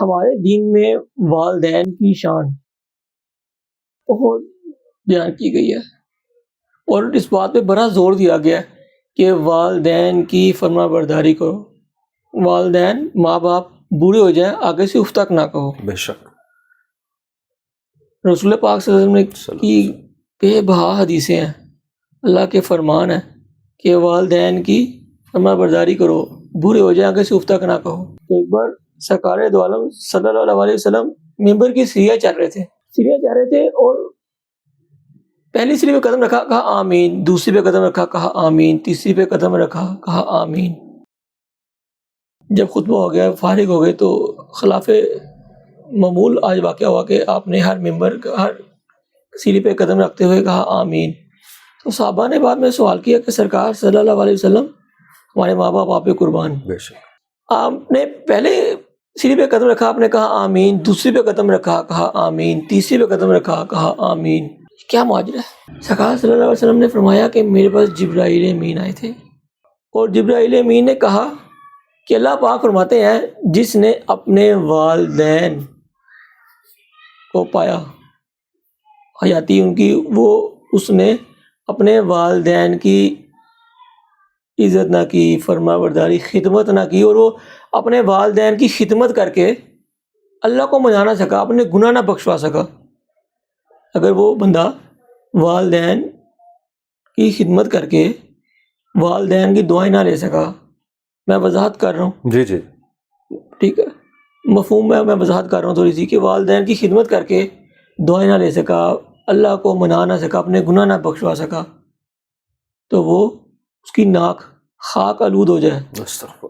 ہمارے دین میں والدین کی شان بہت بیان کی گئی ہے، اور اس بات پہ بڑا زور دیا گیا ہے کہ والدین کی فرما برداری کرو، والدین ماں باپ بوڑھے ہو جائیں آگے سے اف تک نہ کہو۔ بے شک رسول پاک صلی اللہ علیہ وسلم کی بے بہا حدیثیں ہیں، اللہ کے فرمان ہیں کہ والدین کی فرما برداری کرو، بوڑھے ہو جائیں آگے سے اف تک نہ کہو۔ ایک بار سرکار دو عالم صلی اللہ علیہ وسلم ممبر کی سیڑھیاں چڑھ رہے تھے اور پہلی سیڑھی پہ قدم رکھا، کہا آمین، دوسری پہ قدم رکھا، کہا آمین، تیسری پہ قدم رکھا، کہا آمین۔ جب خطبہ ہو گیا، فارغ ہو گئے، تو خلاف معمول آج واقعہ ہوا کہ آپ نے ہر سیڑھی پہ قدم رکھتے ہوئے کہا آمین۔ تو صحابہ نے بعد میں سوال کیا کہ سرکار صلی اللہ علیہ وسلم، ہمارے ماں باپ آپ پہ قربان، بے شک آپ نے پہلے سیڑھی پہ قدم رکھا، آپ نے کہا آمین، دوسری پہ قدم رکھا، کہا آمین، تیسری پہ قدم رکھا، کہا آمین۔ کیا معاجرہ ہے؟ سرکار صلی اللہ علیہ وسلم نے فرمایا کہ میرے پاس جبرائیل امین آئے تھے، اور جبرائیل امین نے کہا کہ اللہ پاک فرماتے ہیں جس نے اپنے والدین کو پایا، حیاتی ان کی، وہ اس نے اپنے والدین کی عزت نہ کی، فرما برداری، خدمت نہ کی، اور وہ اپنے والدین کی خدمت کر کے اللہ کو منا نہ سکا، اپنے گناہ نہ بخشوا سکا۔ اگر وہ بندہ والدین کی خدمت کر کے والدین کی دعائیں نہ لے سکا، میں وضاحت کر رہا ہوں، جی جی ٹھیک ہے، مفہوم میں وضاحت کر رہا ہوں تھوڑی سی، کہ والدین کی خدمت کر کے دعائیں نہ لے سکا، اللہ کو منا نہ سکا، اپنے گناہ نہ بخشوا سکا، تو وہ اس کی ناک خاک آلود ہو جائے، استغفر